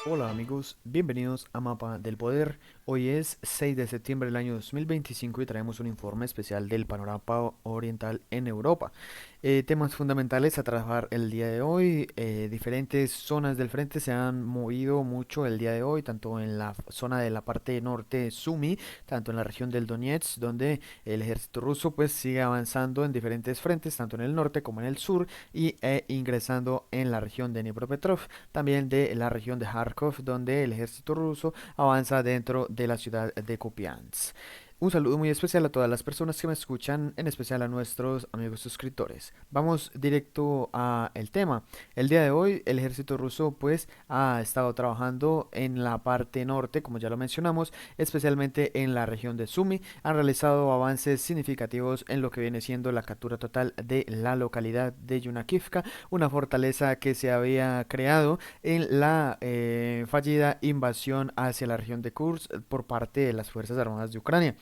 Hola amigos, bienvenidos a Mapa del Poder. Hoy es 6 de septiembre del año 2025 y traemos un informe especial del panorama oriental en Europa. Temas fundamentales a trabajar el día de hoy. Diferentes zonas del frente se han movido mucho el día de hoy, tanto en la zona de la parte norte Sumi, tanto en la región del Donetsk, donde el ejército ruso pues sigue avanzando en diferentes frentes, tanto en el norte como en el sur, y ingresando en la región de Dnipropetrovsk, también de la región de Kharkov, donde el ejército ruso avanza dentro de la ciudad de Kupiansk. Un saludo muy especial a todas las personas que me escuchan, en especial a nuestros amigos suscriptores. Vamos directo a el tema. El día de hoy el ejército ruso pues ha estado trabajando en la parte norte, como ya lo mencionamos, especialmente en la región de Sumi. Han realizado avances significativos en lo que viene siendo la captura total de la localidad de Yunakivka, una fortaleza que se había creado en la fallida invasión hacia la región de Kursk por parte de las Fuerzas Armadas de Ucrania.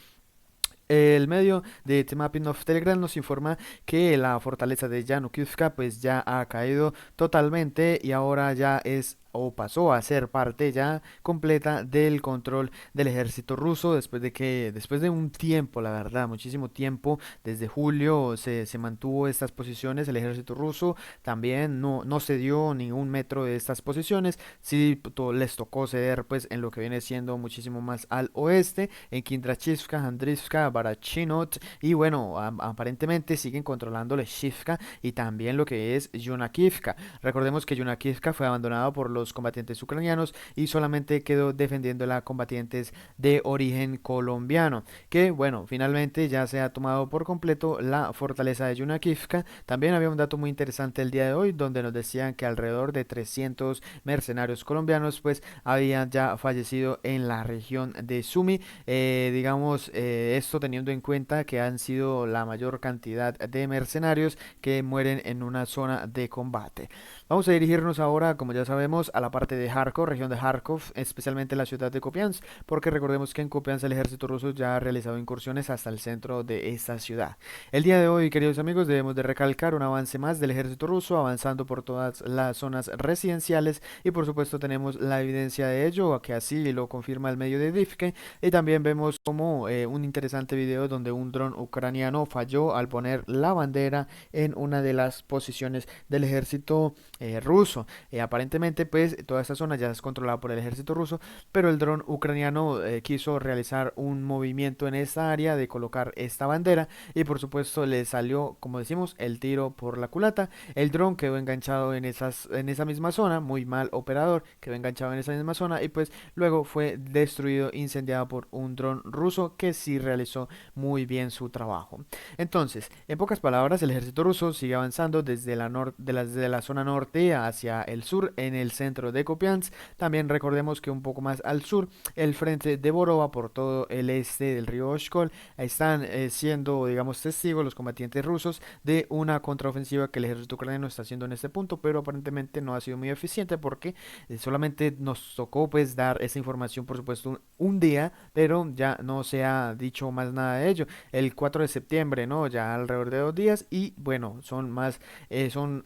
El medio de The Mapping of Telegram nos informa que la fortaleza de Yanukivka pues ya ha caído totalmente y ahora ya es o pasó a ser parte ya completa del control del ejército ruso después de un tiempo, la verdad, muchísimo tiempo, desde julio se mantuvo estas posiciones. El ejército ruso también no cedió ningún metro de estas posiciones, sí les tocó ceder pues en lo que viene siendo muchísimo más al oeste, en Kindrachivka, Andrivka, Barachinot, y bueno, aparentemente siguen controlando Leshivka y también lo que es Yunakivka. Recordemos que Yunakivka fue abandonado por los combatientes ucranianos y solamente quedó defendiéndola combatientes de origen colombiano, que bueno, finalmente ya se ha tomado por completo la fortaleza de Yunakivka. También había un dato muy interesante el día de hoy donde nos decían que alrededor de 300 mercenarios colombianos pues habían ya fallecido en la región de Sumi. Esto teniendo en cuenta que han sido la mayor cantidad de mercenarios que mueren en una zona de combate. Vamos a dirigirnos ahora, como ya sabemos, a la parte de Kharkov, región de Kharkov, especialmente la ciudad de Kupiansk, porque recordemos que en Kupiansk el ejército ruso ya ha realizado incursiones hasta el centro de esta ciudad. El día de hoy, queridos amigos, debemos de recalcar un avance más del ejército ruso, avanzando por todas las zonas residenciales, y por supuesto tenemos la evidencia de ello, que así lo confirma el medio de Divke, y también vemos como un interesante video donde un dron ucraniano falló al poner la bandera en una de las posiciones del ejército ruso. Aparentemente, pues, toda esta zona ya es controlada por el ejército ruso, pero el dron ucraniano quiso realizar un movimiento en esta área de colocar esta bandera y por supuesto le salió, como decimos, el tiro por la culata. El dron quedó enganchado en esa misma zona, muy mal operador, quedó enganchado en esa misma zona y pues luego fue destruido, incendiado por un dron ruso que sí realizó muy bien su trabajo. Entonces, en pocas palabras, el ejército ruso sigue avanzando desde la zona norte hacia el sur, en el centro de Kupiansk. También recordemos que un poco más al sur, el frente de Borova por todo el este del río Oshkol, están siendo, digamos, testigos los combatientes rusos de una contraofensiva que el ejército ucraniano está haciendo en este punto, pero aparentemente no ha sido muy eficiente porque solamente nos tocó pues dar esa información, por supuesto, un día, pero ya no se ha dicho más nada de ello. El 4 de septiembre, ¿no? Ya alrededor de 2 días y bueno, son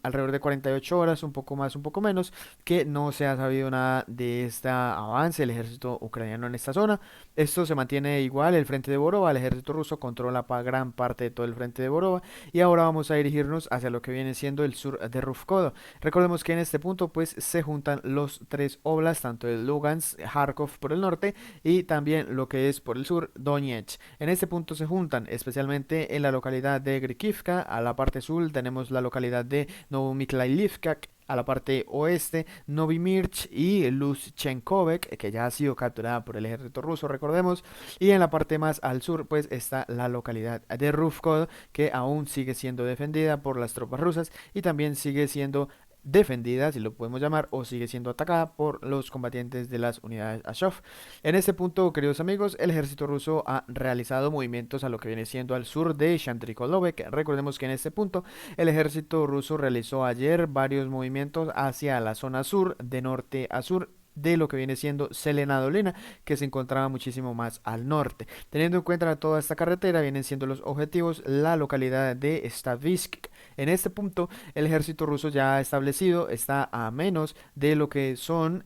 alrededor de 48 horas, un poco más, un poco menos, que no se ha sabido nada de este avance del ejército ucraniano en esta zona. Esto se mantiene igual, el frente de Borova, el ejército ruso controla gran parte de todo el frente de Borova y ahora vamos a dirigirnos hacia lo que viene siendo el sur de Rufkodo. Recordemos que en este punto pues se juntan los tres oblasts, tanto el Lugansk, Kharkov por el norte y también lo que es por el sur Donetsk. En este punto se juntan especialmente en la localidad de Grikivka, a la parte sur tenemos la localidad de Novomikhailivka, a la parte oeste, Novimirch y Luschenkovek, que ya ha sido capturada por el ejército ruso, recordemos, y en la parte más al sur, pues está la localidad de Rufkod, que aún sigue siendo defendida por las tropas rusas y también sigue siendo defendida, si lo podemos llamar, o sigue siendo atacada por los combatientes de las unidades Azov. En este punto, queridos amigos, el ejército ruso ha realizado movimientos a lo que viene siendo al sur de Shantrikolovek. Recordemos que en este punto el ejército ruso realizó ayer varios movimientos hacia la zona sur, de norte a sur, de lo que viene siendo Selena Dolina, que se encontraba muchísimo más al norte. Teniendo en cuenta toda esta carretera, vienen siendo los objetivos la localidad de Stavisky. En este punto, el ejército ruso ya establecido está a menos de lo que son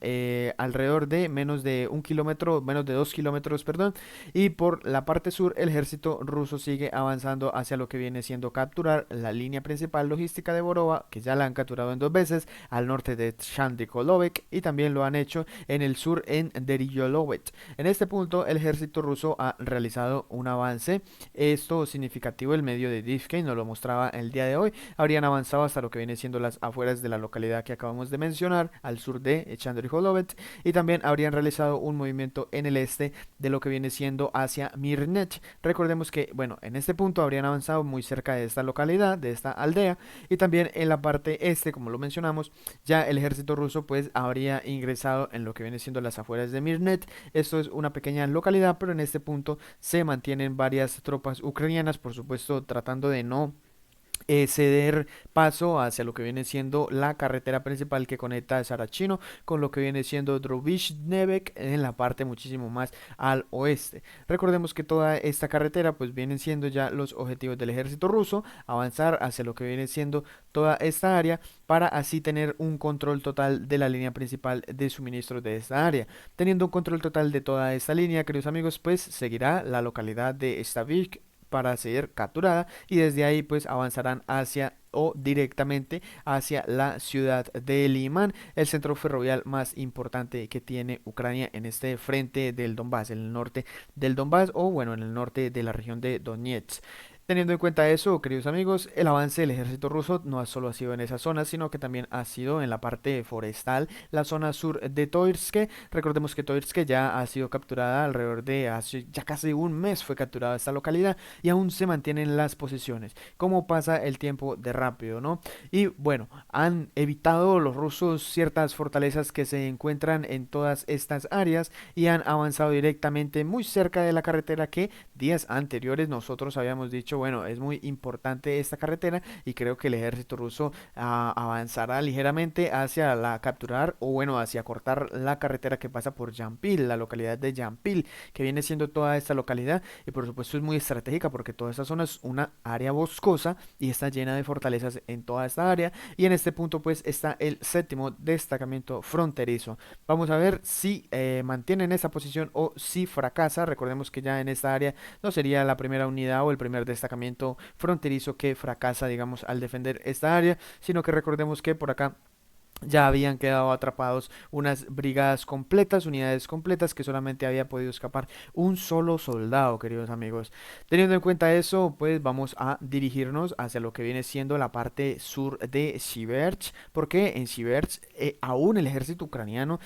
alrededor de menos de 1 kilómetro, menos de 2 kilómetros, perdón, y por la parte sur el ejército ruso sigue avanzando hacia lo que viene siendo capturar la línea principal logística de Borova, que ya la han capturado en 2 veces, al norte de Chandrikolovek, y también lo han hecho en el sur en Deryolovets. En este punto el ejército ruso ha realizado un avance, esto significativo, el medio de Divkey nos lo mostraba el día de hoy, habrían avanzado hasta lo que viene siendo las afueras de la localidad que acabamos de mencionar, al sur de Chandrikolovets, y también habrían realizado un movimiento en el este de lo que viene siendo hacia Mirnet. Recordemos que, bueno, en este punto habrían avanzado muy cerca de esta localidad, de esta aldea, y también en la parte este, como lo mencionamos, ya el ejército ruso pues habría ingresado en lo que viene siendo las afueras de Mirnet. Esto es una pequeña localidad, pero en este punto se mantienen varias tropas ucranianas, por supuesto tratando de no ceder paso hacia lo que viene siendo la carretera principal que conecta a Sarachino con lo que viene siendo Drovizhnevek en la parte muchísimo más al oeste. Recordemos que toda esta carretera pues vienen siendo ya los objetivos del ejército ruso, avanzar hacia lo que viene siendo toda esta área para así tener un control total de la línea principal de suministro de esta área. Teniendo un control total de toda esta línea, queridos amigos, pues seguirá la localidad de Stavik para ser capturada y desde ahí pues avanzarán hacia o directamente hacia la ciudad de Liman, el centro ferroviario más importante que tiene Ucrania en este frente del Donbass, en el norte del Donbass o bueno, en el norte de la región de Donetsk. Teniendo en cuenta eso, queridos amigos, el avance del ejército ruso no solo ha sido en esa zona, sino que también ha sido en la parte forestal, la zona sur de Toirske. Recordemos que Toirske ya ha sido capturada alrededor de hace ya casi un mes fue capturada esta localidad y aún se mantienen las posiciones. Como pasa el tiempo de rápido, ¿no? Y bueno, han evitado los rusos ciertas fortalezas que se encuentran en todas estas áreas y han avanzado directamente muy cerca de la carretera que días anteriores nosotros habíamos dicho, bueno, es muy importante esta carretera y creo que el ejército ruso avanzará ligeramente hacia la capturar o bueno, hacia cortar la carretera que pasa por Yampil, la localidad de Yampil, que viene siendo toda esta localidad y por supuesto es muy estratégica porque toda esta zona es una área boscosa y está llena de fortalezas en toda esta área y en este punto pues está el séptimo destacamento fronterizo. Vamos a ver si mantienen esa posición o si fracasa. Recordemos que ya en esta área no sería la primera unidad o el primer destacamento fronterizo que fracasa, digamos, al defender esta área, sino que recordemos que por acá ya habían quedado atrapados unas brigadas completas, unidades completas, que solamente había podido escapar un solo soldado, queridos amigos. Teniendo en cuenta eso, pues vamos a dirigirnos hacia lo que viene siendo la parte sur de Siverch, porque en Siverch aún el ejército ucraniano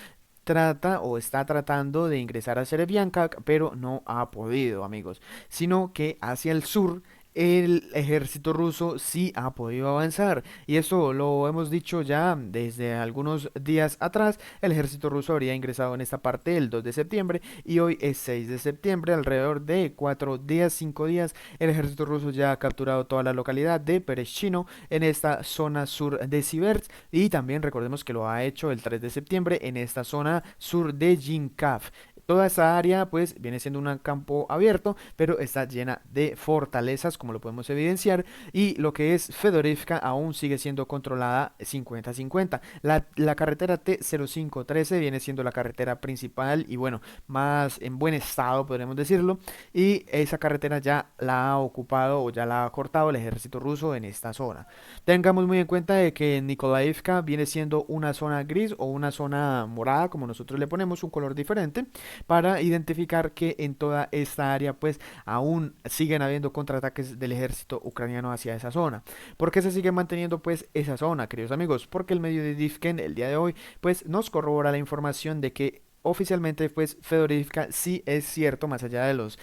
trata o está tratando de ingresar a Serebianca, pero no ha podido, amigos, sino que hacia el sur el ejército ruso sí ha podido avanzar y esto lo hemos dicho ya desde algunos días atrás. El ejército ruso habría ingresado en esta parte el 2 de septiembre y hoy es 6 de septiembre, alrededor de 4 días, 5 días. El ejército ruso ya ha capturado toda la localidad de Pereshchino en esta zona sur de Siversk y también recordemos que lo ha hecho el 3 de septiembre en esta zona sur de Jinkav. Toda esa área pues viene siendo un campo abierto, pero está llena de fortalezas, como lo podemos evidenciar, y lo que es Fedorivka aún sigue siendo controlada 50-50. La carretera T0513 viene siendo la carretera principal y bueno, más en buen estado podríamos decirlo, y esa carretera ya la ha ocupado o ya la ha cortado el ejército ruso en esta zona. Tengamos muy en cuenta de que Nikolaevka viene siendo una zona gris o una zona morada, como nosotros le ponemos un color diferente para identificar que en toda esta área pues aún siguen habiendo contraataques del ejército ucraniano hacia esa zona. ¿Por qué se sigue manteniendo pues esa zona, queridos amigos? Porque el medio de Divken el día de hoy pues nos corrobora la información de que oficialmente pues Fedorivka sí es cierto, más allá de los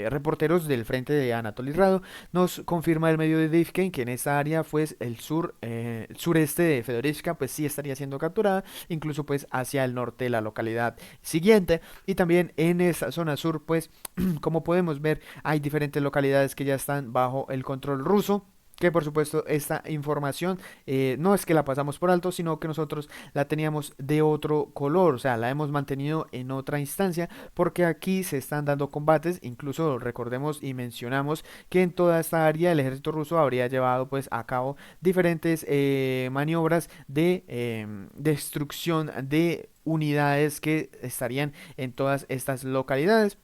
reporteros del frente de Anatoly Rado, nos confirma el medio de Divken que en esta área pues el sureste de Fedorivka pues sí estaría siendo capturada, incluso pues hacia el norte de la localidad siguiente y también en esta zona sur pues como podemos ver hay diferentes localidades que ya están bajo el control ruso. que por supuesto esta información no es que la pasamos por alto, sino que nosotros la teníamos de otro color, o sea, la hemos mantenido en otra instancia, porque aquí se están dando combates, incluso recordemos y mencionamos que en toda esta área el ejército ruso habría llevado pues a cabo diferentes maniobras de destrucción de unidades que estarían en todas estas localidades.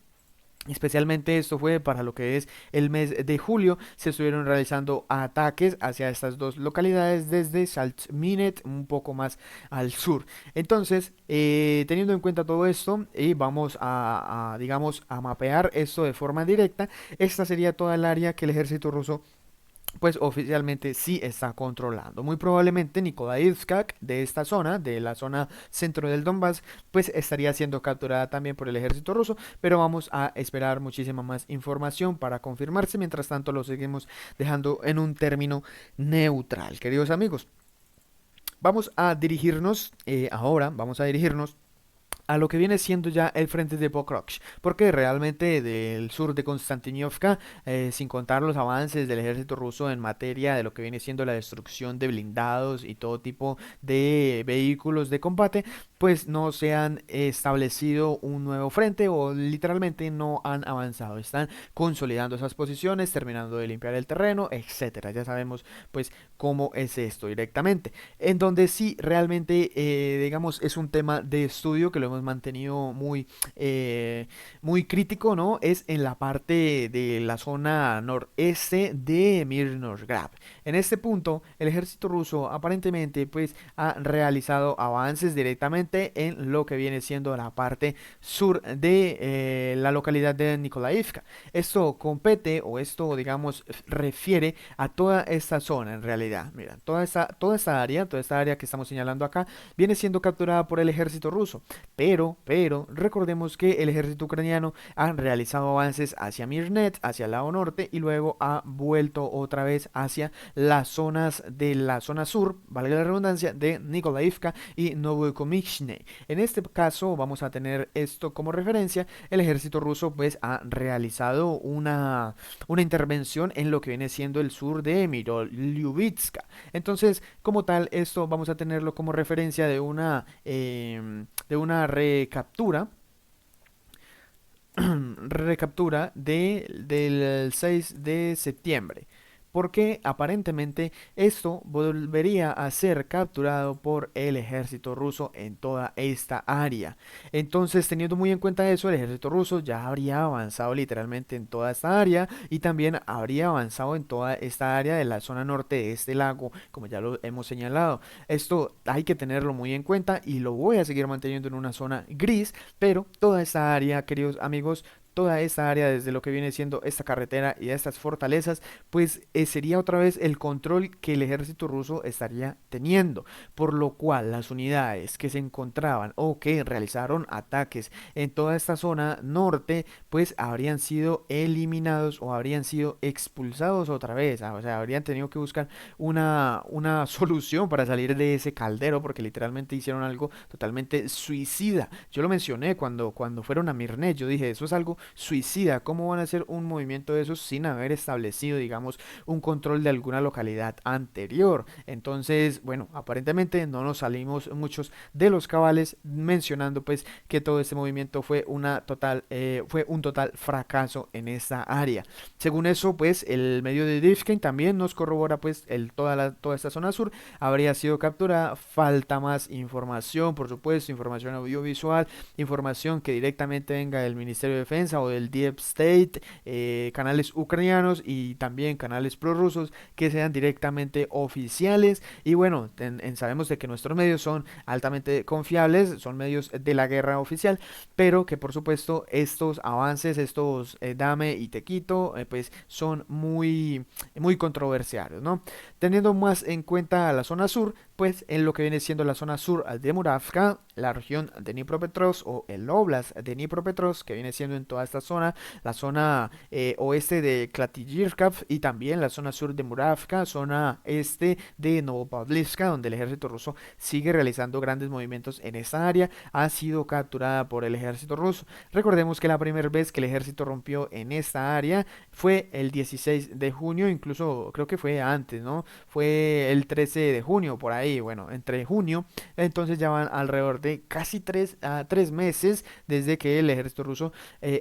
Especialmente esto fue para lo que es el mes de julio. Se estuvieron realizando ataques hacia estas dos localidades desde Salzminet, un poco más al sur. Entonces, teniendo en cuenta todo esto, y vamos digamos, a mapear esto de forma directa, esta sería toda el área que el ejército ruso pues oficialmente sí está controlando. Muy probablemente Nikolaevsk de esta zona, de la zona centro del Donbass, pues estaría siendo capturada también por el ejército ruso, pero vamos a esperar muchísima más información para confirmarse. Mientras tanto lo seguimos dejando en un término neutral, queridos amigos. Vamos a dirigirnos vamos a dirigirnos a lo que viene siendo ya el frente de Pokrovsk, porque realmente del sur de Konstantinovka, sin contar los avances del ejército ruso en materia de lo que viene siendo la destrucción de blindados y todo tipo de vehículos de combate, pues no se han establecido un nuevo frente o literalmente no han avanzado, están consolidando esas posiciones, terminando de limpiar el terreno, etcétera. Ya sabemos pues cómo es esto directamente. En donde sí realmente, digamos, es un tema de estudio que lo hemos mantenido muy crítico, ¿no? Es en la parte de la zona noreste de Mirnograd. En este punto, el ejército ruso aparentemente pues ha realizado avances directamente en lo que viene siendo la parte sur de la localidad de Nikolaevka. Esto compete o esto digamos refiere a toda esta zona en realidad. Mira, toda esta área que estamos señalando acá viene siendo capturada por el ejército ruso. Pero recordemos que el ejército ucraniano ha realizado avances hacia Mirnet, hacia el lado norte y luego ha vuelto otra vez hacia las zonas de la zona sur, valga la redundancia, de Nikolaivka y Novokomichne. En este caso vamos a tener esto como referencia. El ejército ruso pues ha realizado una intervención en lo que viene siendo el sur de Miroliubitska. Entonces, como tal, esto vamos a tenerlo como referencia de una recaptura del 6 de septiembre, porque aparentemente esto volvería a ser capturado por el ejército ruso en toda esta área. Entonces, teniendo muy en cuenta eso, el ejército ruso ya habría avanzado literalmente en toda esta área y también habría avanzado en toda esta área de la zona norte de este lago, como ya lo hemos señalado. Esto hay que tenerlo muy en cuenta y lo voy a seguir manteniendo en una zona gris, pero toda esta área, queridos amigos, toda esta área desde lo que viene siendo esta carretera y estas fortalezas, pues sería otra vez el control que el ejército ruso estaría teniendo, por lo cual las unidades que se encontraban o que realizaron ataques en toda esta zona norte, pues habrían sido eliminados o habrían sido expulsados otra vez, o sea, habrían tenido que buscar una solución para salir de ese caldero, porque literalmente hicieron algo totalmente suicida. Yo lo mencioné cuando fueron a Mirnet, yo dije, eso es algo suicida. ¿Cómo van a hacer un movimiento de esos sin haber establecido, digamos, un control de alguna localidad anterior? Entonces, bueno, aparentemente no nos salimos muchos de los cabales, mencionando pues que todo este movimiento fue un total fracaso en esta área. Según eso, pues el medio de Drifkin también nos corrobora pues toda esta zona sur habría sido capturada. Falta más información, por supuesto, información audiovisual, información que directamente venga del Ministerio de Defensa o del Deep State, canales ucranianos y también canales prorrusos que sean directamente oficiales. Y bueno, sabemos de que nuestros medios son altamente confiables, son medios de la guerra oficial, pero que por supuesto estos avances, estos dame y te quito, pues son muy controversiales, ¿no? Teniendo más en cuenta la zona sur, pues en lo que viene siendo la zona sur de Muravka, la región de Dnipropetrovsk o el Oblast de Dnipropetrovsk, que viene siendo en toda esta zona, la zona oeste de Klativyrkav y también la zona sur de Muravka, zona este de Novopavlivska, donde el ejército ruso sigue realizando grandes movimientos en esta área, ha sido capturada por el ejército ruso. Recordemos que la primera vez que el ejército rompió en esta área fue el 16 de junio, incluso creo que fue antes, ¿no? Fue el 13 de junio, por ahí, bueno, entre junio, entonces ya van alrededor de casi 3 meses desde que el ejército ruso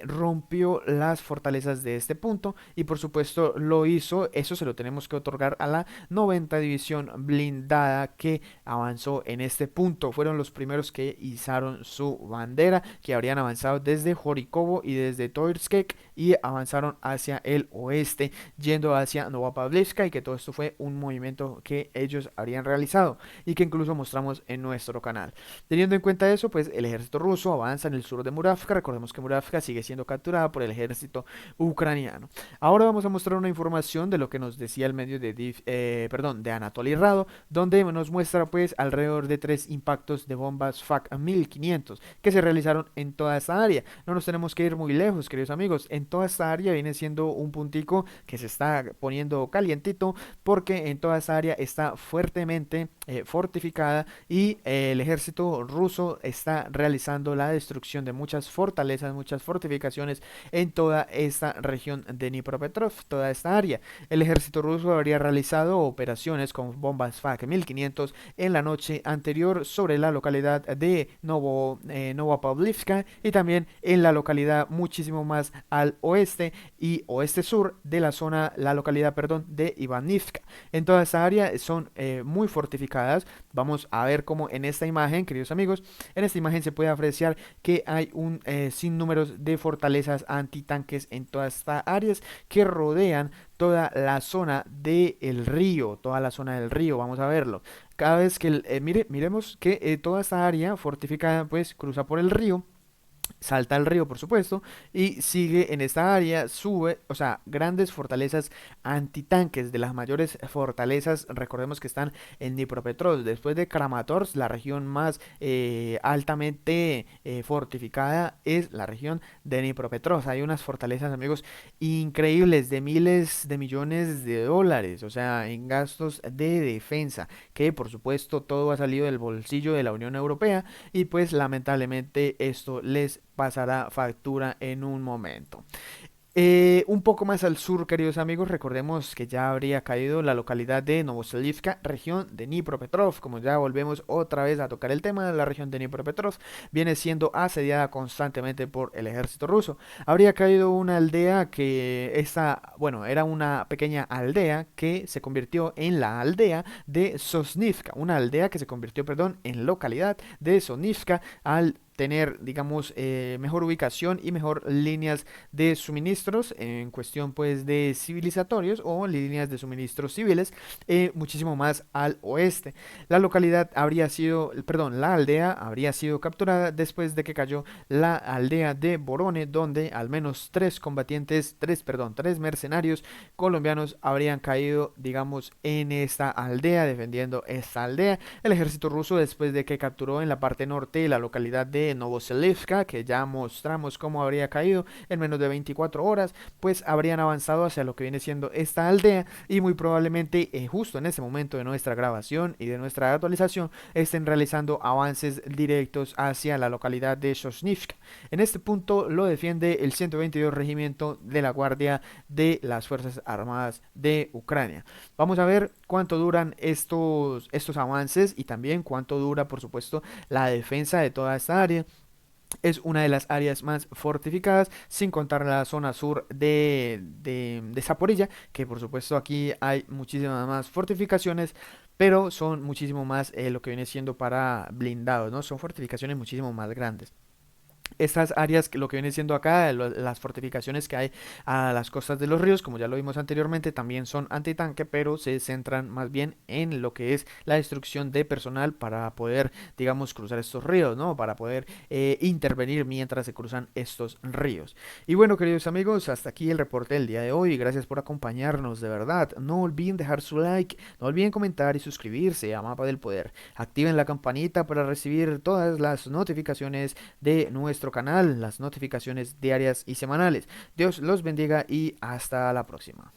rompió las fortalezas de este punto y por supuesto lo hizo, eso se lo tenemos que otorgar a la 90 división blindada que avanzó en este punto, fueron los primeros que izaron su bandera, que habrían avanzado desde Jorikovo y desde Toirskek y avanzaron hacia el oeste, yendo hacia Novopavlivska y que todo esto fue un movimiento que ellos habrían realizado y que incluso mostramos en nuestro canal. Teniendo en cuenta eso, pues el ejército ruso avanza en el sur de Muravka, recordemos que Muravka sigue siendo capturada por el ejército ucraniano. Ahora vamos a mostrar una información de lo que nos decía el medio de Anatoly Rado, donde nos muestra pues alrededor de 3 impactos de bombas FAK 1500 que se realizaron en toda esta área. No nos tenemos que ir muy lejos, queridos amigos, en toda esta área viene siendo un puntico que se está poniendo calientito porque en toda esta área está fuertemente fortificada y el ejército ruso está realizando la destrucción de muchas fortalezas, muchas fortificaciones en toda esta región de Dnipropetrovsk, toda esta área. El ejército ruso habría realizado operaciones con bombas FAK 1500 en la noche anterior sobre la localidad de Novopavlivska y también en la localidad muchísimo más al oeste y oeste sur de la zona, la localidad, perdón, de Ivanivka. En toda esta área son muy fortificadas. Vamos a ver cómo en esta imagen, queridos amigos, en esta imagen se puede apreciar que hay un sinnúmero de fortalezas antitanques en todas estas áreas que rodean toda la zona del río, toda la zona del río, vamos a verlo. Cada vez que, miremos que toda esta área fortificada pues cruza por el río, salta al río, por supuesto, y sigue en esta área, sube, o sea, grandes fortalezas antitanques, de las mayores fortalezas, recordemos que están en Dnipropetrovsk, después de Kramatorsk, la región más altamente fortificada es la región de Dnipropetrovsk. Hay unas fortalezas, amigos, increíbles, de miles de millones de dólares, o sea, en gastos de defensa, que por supuesto todo ha salido del bolsillo de la Unión Europea y pues lamentablemente esto les pasará factura en un momento. Un poco más al sur, queridos amigos, recordemos que ya habría caído la localidad de Novoselivska, región de Dnipropetrovsk. Como ya volvemos otra vez a tocar el tema de la región de Dnipropetrovsk, viene siendo asediada constantemente por el ejército ruso. Habría caído una aldea que bueno, era una pequeña aldea que se convirtió en la aldea de Sosnivka, una aldea que se convirtió, perdón, en localidad de Sosnivka al tener, digamos, mejor ubicación y mejor líneas de suministros en cuestión pues de civilizatorios o líneas de suministros civiles muchísimo más al oeste. La localidad habría sido, perdón, la aldea habría sido capturada después de que cayó la aldea de Borone, donde al menos tres mercenarios colombianos habrían caído, digamos, en esta aldea, defendiendo esta aldea. El ejército ruso, después de que capturó en la parte norte la localidad de Novoselivska, que ya mostramos cómo habría caído en menos de 24 horas, pues habrían avanzado hacia lo que viene siendo esta aldea y muy probablemente justo en ese momento de nuestra grabación y de nuestra actualización estén realizando avances directos hacia la localidad de Sosnivka. En este punto lo defiende el 122 Regimiento de la Guardia de las Fuerzas Armadas de Ucrania. Vamos a ver cuánto duran estos avances y también cuánto dura, por supuesto, la defensa de toda esta área. Es una de las áreas más fortificadas, sin contar la zona sur de Zaporilla, que por supuesto aquí hay muchísimas más fortificaciones, pero son muchísimo más lo que viene siendo para blindados, ¿no? Son fortificaciones muchísimo más grandes. estas áreas, lo que viene siendo acá, las fortificaciones que hay a las costas de los ríos, como ya lo vimos anteriormente, también son antitanque, pero se centran más bien en lo que es la destrucción de personal para poder, digamos, cruzar estos ríos, ¿no? Para poder intervenir mientras se cruzan estos ríos. Y bueno, queridos amigos, hasta aquí el reporte del día de hoy. Gracias por acompañarnos, de verdad. No olviden dejar su like, no olviden comentar y suscribirse a Mapa del Poder. Activen la campanita para recibir todas las notificaciones de nuestro canal, las notificaciones diarias y semanales. Dios los bendiga y hasta la próxima.